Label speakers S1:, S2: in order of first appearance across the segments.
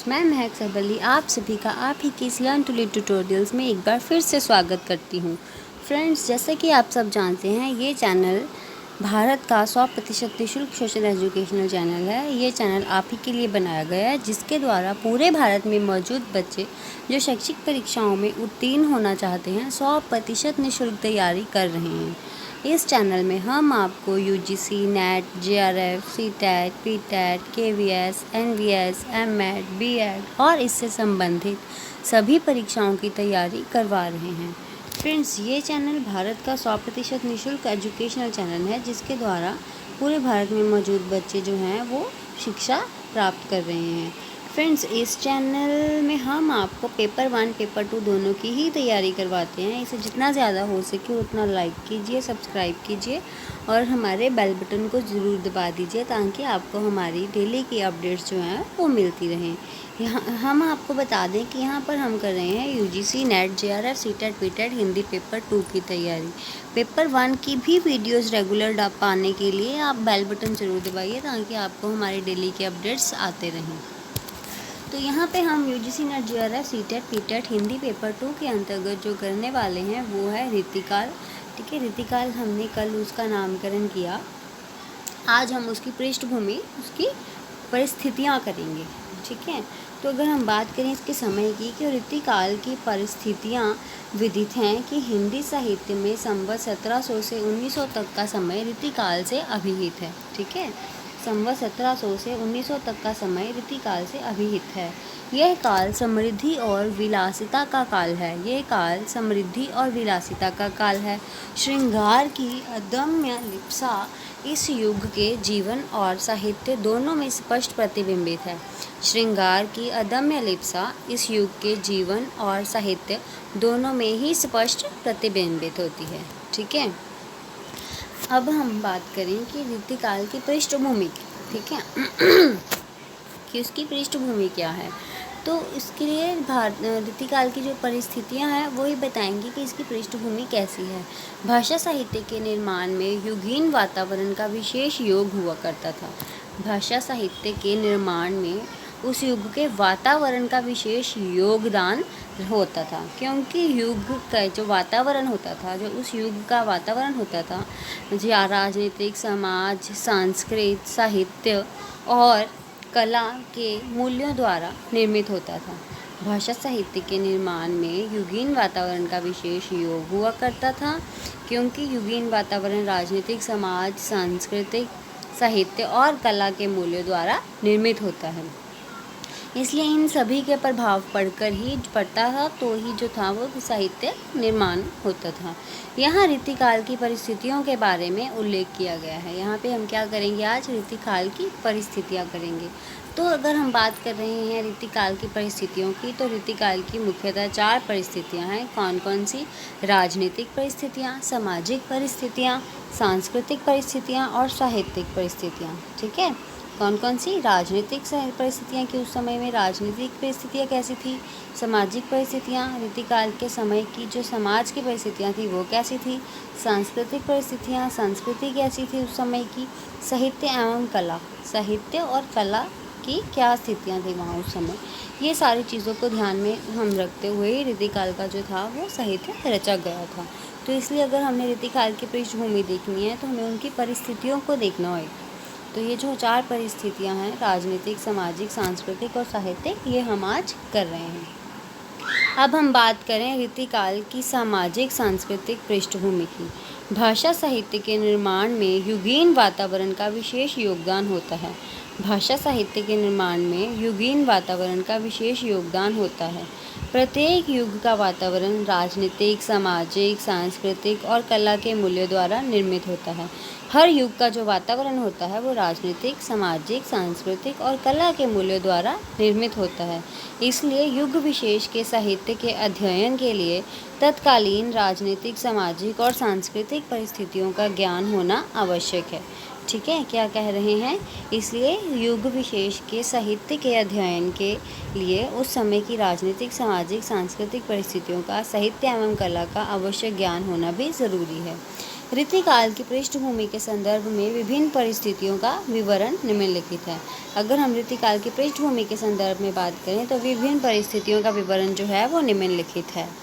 S1: Friends, मैं महक सबली आप सभी का आप ही की इस लर्न टू लीड ट्यूटोरियल्स में एक बार फिर से स्वागत करती हूँ। फ्रेंड्स, जैसे कि आप सब जानते हैं, ये चैनल भारत का 100% निःशुल्क सोशल एजुकेशनल चैनल है। ये चैनल आप ही के लिए बनाया गया है, जिसके द्वारा पूरे भारत में मौजूद बच्चे जो शैक्षिक परीक्षाओं में उत्तीर्ण होना चाहते हैं 100% निःशुल्क तैयारी कर रहे हैं। इस चैनल में हम आपको UGC, NET, JRF, CTET, PTET, KVS, NVS, MEd, BEd और इससे संबंधित सभी परीक्षाओं की तैयारी करवा रहे हैं। फ्रेंड्स, ये चैनल भारत का 100% निःशुल्क एजुकेशनल चैनल है, जिसके द्वारा पूरे भारत में मौजूद बच्चे जो हैं वो शिक्षा प्राप्त कर रहे हैं। फ्रेंड्स, इस चैनल में हम आपको पेपर 1 पेपर 2 दोनों की ही तैयारी करवाते हैं। इसे जितना ज़्यादा हो सके उतना लाइक कीजिए, सब्सक्राइब कीजिए और हमारे बेल बटन को ज़रूर दबा दीजिए, ताकि आपको हमारी डेली की अपडेट्स जो हैं वो मिलती रहें। यहाँ हम आपको बता दें कि यहाँ पर हम कर रहे हैं UGC, NET, JRF, CTET, PTET Hindi paper 2 की तैयारी। पेपर 1 की भी वीडियोस रेगुलर पाने के लिए आप बेल बटन ज़रूर दबाइए, ताकि आपको हमारी डेली के अपडेट्स आते रहें। तो यहाँ पे हम UGC, NET, JRF, CTET, PTET Hindi paper 2 के अंतर्गत जो करने वाले हैं वो है रीतिकाल। ठीक है, रीतिकाल हमने कल उसका नामकरण किया। आज हम उसकी पृष्ठभूमि, उसकी परिस्थितियाँ करेंगे। ठीक है, तो अगर हम बात करें इसके समय की, कि रीतिकाल की परिस्थितियाँ विदित हैं कि हिंदी साहित्य में संवत 1700 से 1900 तक का समय रीतिकाल से अभिहित है। ठीक है, संवत 1700 से 1900 तक का समय रीतिकाल से अभिहित है। यह काल समृद्धि और विलासिता का काल है। यह काल समृद्धि और विलासिता का काल है। श्रृंगार की अदम्य लिप्सा इस युग के जीवन और साहित्य दोनों में स्पष्ट प्रतिबिंबित है। श्रृंगार की अदम्य लिप्सा इस युग के जीवन और साहित्य दोनों में ही स्पष्ट प्रतिबिंबित होती है। ठीक है, अब हम बात करें कि रीतिकाल की पृष्ठभूमि की। ठीक है कि उसकी पृष्ठभूमि क्या है। तो इसके लिए रीतिकाल की जो परिस्थितियां हैं वो ही बताएंगी कि इसकी पृष्ठभूमि कैसी है। भाषा साहित्य के निर्माण में युगीन वातावरण का विशेष योग हुआ करता था। भाषा साहित्य के निर्माण में उस युग के वातावरण का विशेष योगदान होता था, क्योंकि युग का जो वातावरण होता था, जो उस युग का वातावरण होता था, या राजनीतिक, समाज, सांस्कृतिक, साहित्य और कला के मूल्यों द्वारा निर्मित होता था। भाषा साहित्य के निर्माण में युगीन वातावरण का विशेष योग हुआ करता था, क्योंकि युगीन वातावरण राजनीतिक, समाज, सांस्कृतिक, साहित्य और कला के मूल्यों द्वारा निर्मित होता है। इसलिए इन सभी के प्रभाव पड़ता था, तो ही जो था वो साहित्य निर्माण होता था। यहाँ रीतिकाल की परिस्थितियों के बारे में उल्लेख किया गया है। यहाँ पे हम क्या करेंगे, आज रीतिकाल की परिस्थितियाँ करेंगे। तो अगर हम बात कर रहे हैं रीतिकाल की परिस्थितियों की, तो रीतिकाल की मुख्यतः 4 परिस्थितियाँ हैं। कौन कौन सी? राजनीतिक परिस्थितियाँ, सामाजिक परिस्थितियाँ, सांस्कृतिक परिस्थितियाँ और साहित्यिक परिस्थितियाँ। ठीक है, कौन कौन सी? राजनीतिक परिस्थितियाँ कि उस समय में राजनीतिक परिस्थितियाँ कैसी थी, सामाजिक परिस्थितियाँ, रीतिकाल के समय की जो समाज की परिस्थितियाँ थी वो कैसी थी, सांस्कृतिक परिस्थितियाँ, संस्कृति कैसी थी उस समय की, साहित्य एवं कला, साहित्य और कला की क्या स्थितियाँ थी वहाँ उस समय। ये सारी चीज़ों को ध्यान में हम रखते हुए रीतिकाल का जो था वो साहित्य रचा गया था। तो इसलिए अगर हमने रीतिकाल की पृष्ठभूमि देखनी है तो हमें उनकी परिस्थितियों को देखना होगा। तो ये जो 4 परिस्थितियां हैं, राजनीतिक, सामाजिक, सांस्कृतिक और साहित्यिक, ये हम आज कर रहे हैं। अब हम बात करें रीतिकाल की सामाजिक सांस्कृतिक पृष्ठभूमि की। भाषा साहित्य के निर्माण में युगीन वातावरण का विशेष योगदान होता है। भाषा साहित्य के निर्माण में युगीन वातावरण का विशेष योगदान होता है। प्रत्येक युग का वातावरण राजनीतिक, सामाजिक, सांस्कृतिक और कला के मूल्यों द्वारा निर्मित होता है। हर युग का जो वातावरण होता है वो राजनीतिक, सामाजिक, सांस्कृतिक और कला के मूल्यों द्वारा निर्मित होता है। इसलिए युग विशेष के साहित्य के अध्ययन के लिए तत्कालीन राजनीतिक, सामाजिक और सांस्कृतिक परिस्थितियों का ज्ञान होना आवश्यक है। ठीक है, क्या कह रहे हैं? इसलिए युग विशेष के साहित्य के अध्ययन के लिए उस समय की राजनीतिक, सामाजिक, सांस्कृतिक परिस्थितियों का साहित्य एवं कला का आवश्यक ज्ञान होना भी ज़रूरी है। रीतिकाल की पृष्ठभूमि के संदर्भ में विभिन्न परिस्थितियों का विवरण निम्नलिखित है। अगर हम रीतिकाल की पृष्ठभूमि के संदर्भ में बात करें तो विभिन्न परिस्थितियों का विवरण जो है वो निम्नलिखित है।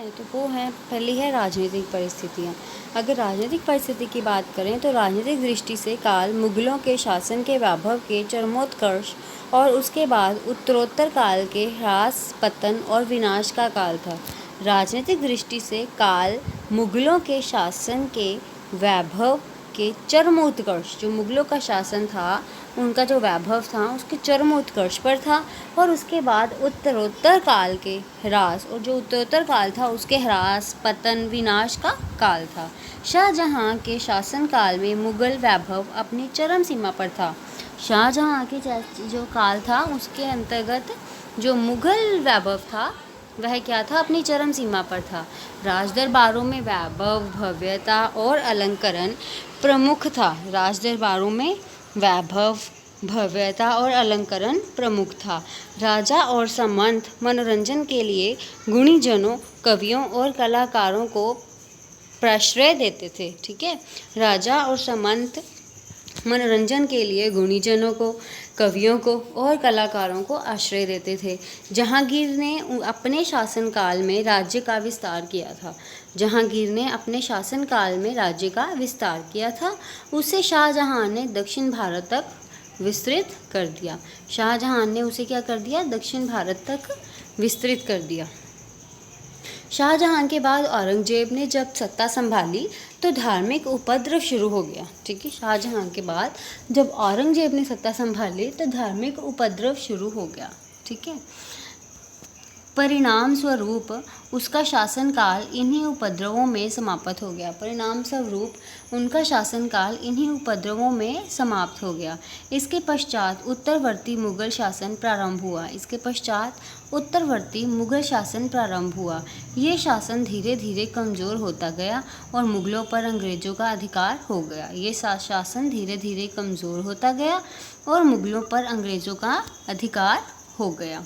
S1: तो वो है, पहली है राजनीतिक परिस्थितियाँ। अगर राजनीतिक परिस्थिति की बात करें तो राजनीतिक दृष्टि से काल मुगलों के शासन के वैभव के चरमोत्कर्ष और उसके बाद उत्तरोत्तर काल के ह्रास, पतन और विनाश का काल था। राजनीतिक दृष्टि से काल मुगलों के शासन के वैभव के चरमोत्कर्ष, जो मुगलों का शासन था उनका जो वैभव था उसके चरमोत्कर्ष पर था, और उसके बाद उत्तरोत्तर काल के ह्रास, और जो उत्तरोत्तर काल था उसके ह्रास, पतन, विनाश का काल था। शाहजहां के शासनकाल में मुगल वैभव अपनी चरम सीमा पर था। शाहजहां के जो काल था उसके अंतर्गत जो मुगल वैभव था वह क्या था, अपनी चरम सीमा पर था। राजदरबारों में वैभव, भव्यता और अलंकरण प्रमुख था। राजदरबारों में वैभव, भव्यता और अलंकरण प्रमुख था। राजा और सामंत मनोरंजन के लिए गुणीजनों, कवियों और कलाकारों को प्रश्रय देते थे। ठीक है, राजा और सामंत मनोरंजन के लिए गुणीजनों को, कवियों को और कलाकारों को आश्रय देते थे। जहांगीर ने अपने शासनकाल में राज्य का विस्तार किया था। जहांगीर ने अपने शासनकाल में राज्य का विस्तार किया था। उसे शाहजहां ने दक्षिण भारत तक विस्तृत कर दिया। शाहजहां ने उसे क्या कर दिया, दक्षिण भारत तक विस्तृत कर दिया। शाहजहां के बाद औरंगजेब ने जब सत्ता संभाली तो धार्मिक उपद्रव शुरू हो गया। ठीक है, शाहजहां के बाद जब औरंगजेब ने सत्ता संभाली तो धार्मिक उपद्रव शुरू हो गया। ठीक है, परिणाम स्वरूप उसका शासनकाल इन्हीं उपद्रवों में समाप्त हो गया। परिणाम स्वरूप उनका शासनकाल इन्हीं उपद्रवों में समाप्त हो गया। इसके पश्चात उत्तरवर्ती मुगल शासन प्रारंभ हुआ। ये शासन धीरे धीरे कमज़ोर होता गया और मुगलों पर अंग्रेज़ों का अधिकार हो गया।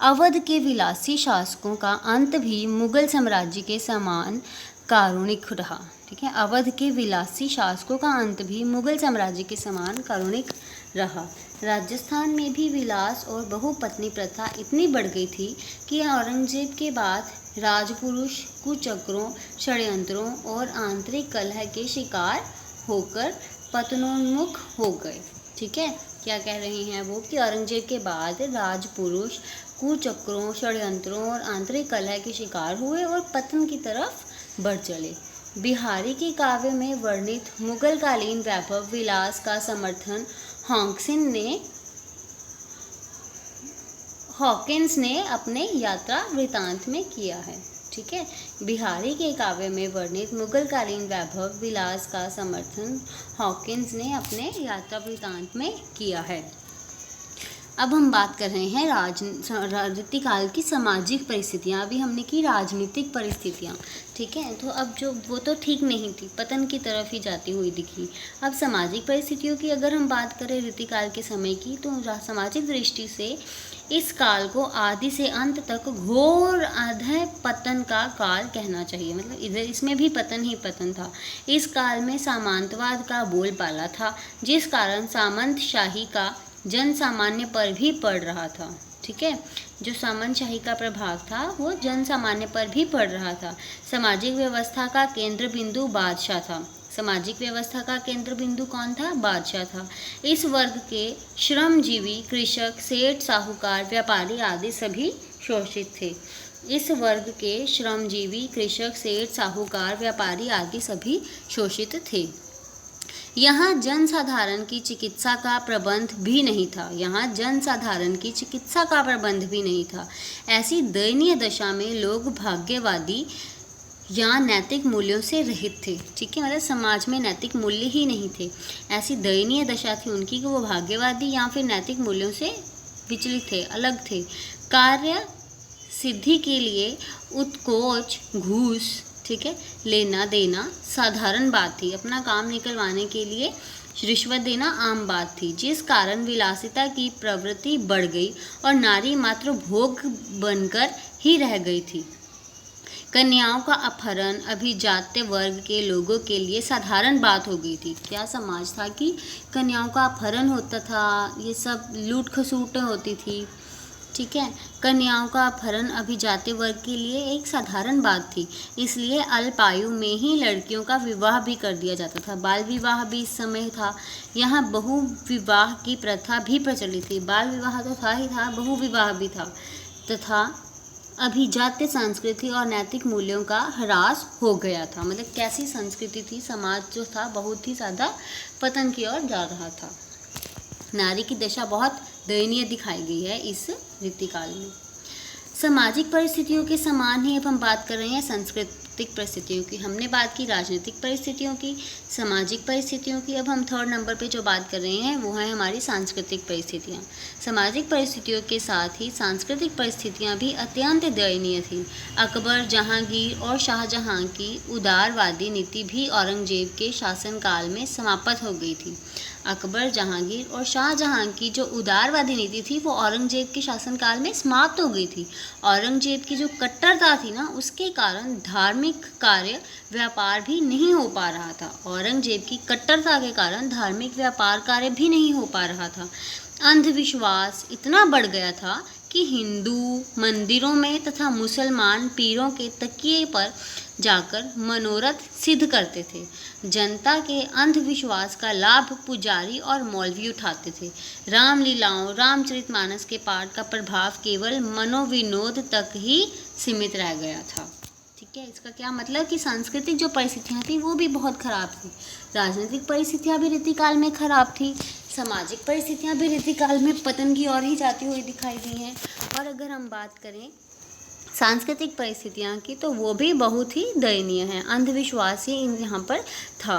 S1: अवध के विलासी शासकों का अंत भी मुगल साम्राज्य के समान कारुणिक रहा। ठीक है, अवध के विलासी शासकों का अंत भी मुगल साम्राज्य के समान कारुणिक रहा। राजस्थान में भी विलास और बहुपत्नी प्रथा इतनी बढ़ गई थी कि औरंगजेब के बाद राजपुरुष कुचक्रों, षड्यंत्रों और आंतरिक कलह के शिकार होकर पतनोन्मुख हो गए। ठीक है, क्या कह रहे हैं वो कि औरंगजेब के बाद राजपुरुष कुचक्रों, षड्यंत्रों और आंतरिक कलह के शिकार हुए और पतन की तरफ बढ़ चले। बिहारी के काव्य में वर्णित मुगलकालीन वैभव विलास का समर्थन हॉकिंस ने अपने यात्रा वृतांत में किया है। ठीक है, बिहारी के काव्य में वर्णित मुगलकालीन वैभव विलास का समर्थन हॉकिंस ने अपने यात्रा वृतांत में किया है। अब हम बात कर रहे हैं रीतिकाल की सामाजिक परिस्थितियाँ। अभी हमने की राजनीतिक परिस्थितियाँ। ठीक है, तो अब जो वो तो ठीक नहीं थी, पतन की तरफ ही जाती हुई दिखी। अब सामाजिक परिस्थितियों की अगर हम बात करें रीतिकाल के समय की, तो सामाजिक दृष्टि से इस काल को आदि से अंत तक घोर अधः पतन का काल कहना चाहिए। मतलब इधर इसमें भी पतन ही पतन था। इस काल में सामंतवाद का बोलबाला था, जिस कारण सामंतशाही का जन सामान्य पर भी पड़ रहा था। ठीक है, जो सामंतशाही का प्रभाव था वो जन सामान्य पर भी पड़ रहा था। सामाजिक व्यवस्था का केंद्र बिंदु बादशाह था। सामाजिक व्यवस्था का केंद्र बिंदु कौन था? बादशाह था। इस वर्ग के श्रमजीवी, कृषक, सेठ, साहूकार, व्यापारी आदि सभी शोषित थे। इस वर्ग के श्रमजीवी, कृषक, सेठ, साहूकार, व्यापारी आदि सभी शोषित थे। यहाँ जनसाधारण की चिकित्सा का प्रबंध भी नहीं था। ऐसी दयनीय दशा में लोग भाग्यवादी या नैतिक मूल्यों से रहित थे। ठीक है, मतलब समाज में नैतिक मूल्य ही नहीं थे। ऐसी दयनीय दशा थी उनकी कि वो भाग्यवादी या फिर नैतिक मूल्यों से विचलित थे, अलग थे। कार्य सिद्धि के लिए उत्कोच, घूस, ठीक है, लेना देना साधारण बात थी। अपना काम निकलवाने के लिए रिश्वत देना आम बात थी, जिस कारण विलासिता की प्रवृत्ति बढ़ गई और नारी मात्र भोग बनकर ही रह गई थी। कन्याओं का अपहरण अभिजात्य वर्ग के लोगों के लिए साधारण बात हो गई थी। क्या समाज था कि कन्याओं का अपहरण होता था, ये सब लूट खसूटें होती थी। ठीक है, कन्याओं का अपहरण अभिजात्य वर्ग के लिए एक साधारण बात थी, इसलिए अल्प आयु में ही लड़कियों का विवाह भी कर दिया जाता था। बाल विवाह भी इस समय था। यहाँ बहु विवाह की प्रथा भी प्रचलित थी। बाल विवाह तो था ही था, बहु विवाह भी था, तथा अभिजात्य संस्कृति और नैतिक मूल्यों का ह्रास हो गया था। मतलब कैसी संस्कृति थी, समाज जो था बहुत ही ज़्यादा पतन की ओर जा रहा था। नारी की दशा बहुत दयनीय दिखाई गई है इस रीतिकाल में। सामाजिक परिस्थितियों के समान ही अब हम बात कर रहे हैं सांस्कृतिक परिस्थितियों की। हमने बात की राजनीतिक परिस्थितियों की, सामाजिक परिस्थितियों की। अब हम थर्ड नंबर पे जो बात कर रहे हैं वो है हमारी सांस्कृतिक परिस्थितियाँ। सामाजिक परिस्थितियों के साथ ही सांस्कृतिक परिस्थितियाँ भी अत्यंत दयनीय थी। अकबर, जहांगीर और शाहजहां की उदारवादी नीति भी औरंगजेब के शासनकाल में समाप्त हो गई थी। अकबर, जहांगीर और शाहजहां की जो उदारवादी नीति थी वो औरंगजेब के शासनकाल में समाप्त हो गई थी। औरंगजेब की जो कट्टरता थी ना, उसके कारण धार्मिक कार्य व्यापार भी नहीं हो पा रहा था। औरंगजेब की कट्टरता के कारण धार्मिक व्यापार कार्य भी नहीं हो पा रहा था। अंधविश्वास इतना बढ़ गया था कि हिंदू मंदिरों में तथा मुसलमान पीरों के तकिए पर जाकर मनोरथ सिद्ध करते थे। जनता के अंधविश्वास का लाभ पुजारी और मौलवी उठाते थे। रामलीलाओं, रामचरितमानस के पाठ का प्रभाव केवल मनोविनोद तक ही सीमित रह गया था। ठीक है, इसका क्या मतलब कि सांस्कृतिक जो परिस्थितियाँ थी वो भी बहुत खराब थी। राजनीतिक परिस्थितियाँ भी रीतिकाल में खराब थी। सामाजिक परिस्थितियाँ भी रीतिकाल में पतन की ओर ही जाती हुई दिखाई दी हैं। और अगर हम बात करें सांस्कृतिक परिस्थितियाँ की तो वो भी बहुत ही दयनीय हैं। अंधविश्वास ही यहाँ पर था।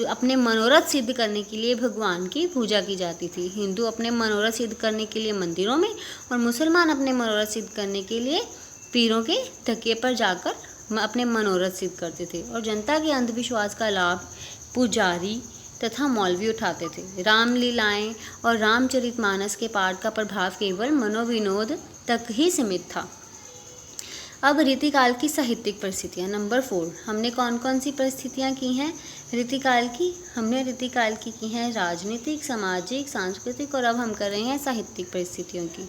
S1: अपने मनोरथ सिद्ध करने के लिए भगवान की पूजा की जाती थी। हिंदू अपने मनोरथ सिद्ध करने के लिए मंदिरों में और मुसलमान अपने मनोरथ सिद्ध करने के लिए पीरों के तकिए पर जाकर अपने मनोरथ सिद्ध करते थे। और जनता के अंधविश्वास का लाभ पुजारी तथा मौलवी उठाते थे। रामलीलाएं और रामचरितमानस के पाठ का प्रभाव केवल मनोविनोद तक ही सीमित था। अब रीतिकाल की साहित्यिक परिस्थितियाँ नंबर 4। हमने कौन कौन सी परिस्थितियाँ की हैं रीतिकाल की? हमने रीतिकाल की हैं राजनीतिक, सामाजिक, सांस्कृतिक और अब हम कर रहे हैं साहित्यिक परिस्थितियों की।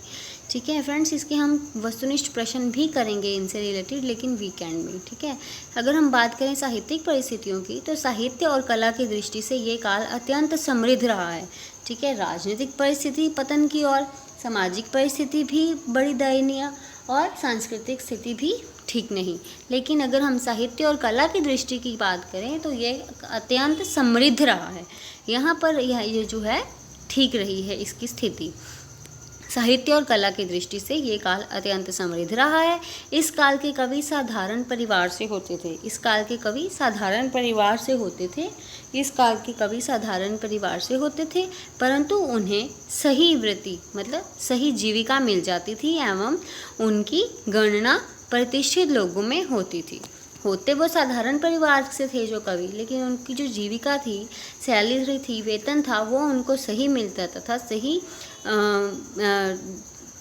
S1: ठीक है फ्रेंड्स, इसके हम वस्तुनिष्ठ प्रश्न भी करेंगे इनसे रिलेटेड, लेकिन वीकेंड में। ठीक है, अगर हम बात करें साहित्यिक परिस्थितियों की तो साहित्य और कला की दृष्टि से ये काल अत्यंत समृद्ध रहा है। ठीक है, राजनीतिक परिस्थिति पतन की ओर, सामाजिक परिस्थिति भी बड़ी दयनीय और सांस्कृतिक स्थिति भी ठीक नहीं। लेकिन अगर हम साहित्य और कला की दृष्टि की बात करें तो ये अत्यंत समृद्ध रहा है। यहाँ पर ये जो है ठीक रही है इसकी स्थिति। साहित्य और कला की दृष्टि से ये काल अत्यंत समृद्ध रहा है। इस काल के कवि साधारण परिवार से होते थे। इस काल के कवि साधारण परिवार से होते थे। इस काल के कवि साधारण परिवार से होते थे, परंतु उन्हें सही वृत्ति मतलब सही जीविका मिल जाती थी एवं उनकी गणना प्रतिष्ठित लोगों में होती थी। होते वो साधारण परिवार से थे जो कवि, लेकिन उनकी जो जीविका थी, सैलरी थी, वेतन था, वो उनको सही मिलता था, सही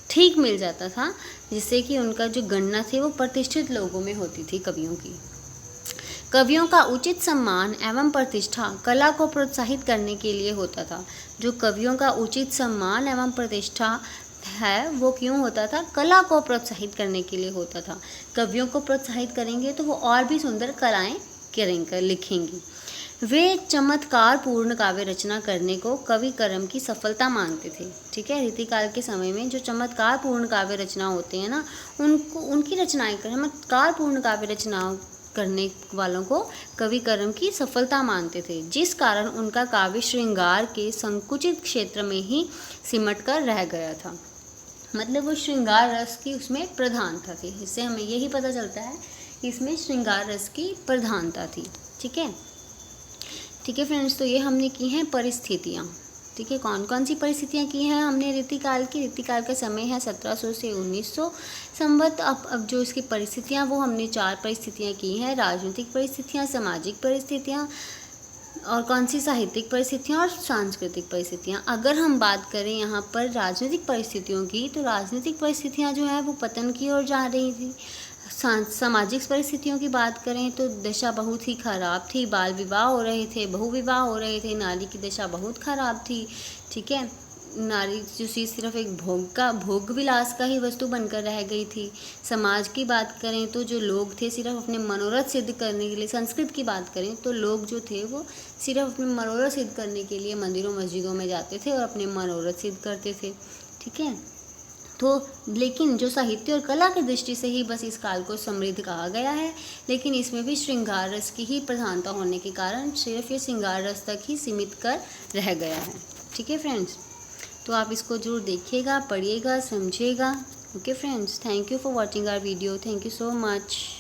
S1: ठीक मिल जाता था, जिससे कि उनका जो गणना थी वो प्रतिष्ठित लोगों में होती थी कवियों की। कवियों का उचित सम्मान एवं प्रतिष्ठा कला को प्रोत्साहित करने के लिए होता था। जो कवियों का उचित सम्मान एवं प्रतिष्ठा है वो क्यों होता था? कला को प्रोत्साहित करने के लिए होता था। कवियों को प्रोत्साहित करेंगे तो वो और भी सुंदर कलाएं करेंगे, लिखेंगी। वे चमत्कार पूर्ण काव्य रचना करने को कवि कर्म की सफलता मानते थे। ठीक है, रीतिकाल के समय में जो चमत्कार पूर्ण काव्य रचना होते हैं ना, उनकी रचनाएं चमत्कार पूर्ण काव्य रचनाओं करने वालों को कवि कर्म की सफलता मानते थे, जिस कारण उनका काव्य श्रृंगार के संकुचित क्षेत्र में ही सिमट कर रह गया था। मतलब वो श्रृंगार रस की उसमें प्रधानता थी। इससे हमें यही पता चलता है कि इसमें श्रृंगार रस की प्रधानता थी। ठीक है, ठीक है फ्रेंड्स, तो ये हमने की हैं परिस्थितियाँ। ठीक है, कौन कौन सी परिस्थितियाँ की हैं हमने रीतिकाल की? रीतिकाल का समय है 1700 से 1900 संवत। अब जो इसकी परिस्थितियाँ वो हमने 4 परिस्थितियाँ की हैं, राजनीतिक परिस्थितियाँ, सामाजिक परिस्थितियाँ और कौन सी साहित्यिक परिस्थितियाँ और सांस्कृतिक परिस्थितियाँ। अगर हम बात करें यहाँ पर राजनीतिक परिस्थितियों की, तो राजनीतिक परिस्थितियाँ जो है वो पतन की ओर जा रही थी। सामाजिक परिस्थितियों की बात करें तो दशा बहुत ही ख़राब थी। बाल विवाह हो रहे थे, बहु विवाह हो रहे थे, नारी की दशा बहुत ख़राब थी। ठीक है, नारी जो चीज़ सिर्फ एक भोग विलास का ही वस्तु बनकर रह गई थी। समाज की बात करें तो जो लोग थे सिर्फ अपने मनोरथ सिद्ध करने के लिए, संस्कृत की बात करें तो लोग जो थे वो सिर्फ अपने मनोरथ सिद्ध करने के लिए मंदिरों मस्जिदों में जाते थे और अपने मनोरथ सिद्ध करते थे। ठीक है, तो लेकिन जो साहित्य और कला की दृष्टि से ही बस इस काल को समृद्ध कहा गया है, लेकिन इसमें भी श्रृंगार रस की ही प्रधानता होने के कारण सिर्फ ये श्रृंगार रस तक ही सीमित कर रह गया है। ठीक है फ्रेंड्स, तो आप इसको जरूर देखिएगा, पढ़िएगा, समझिएगा। Okay friends, thank you for watching our video. Thank you so much.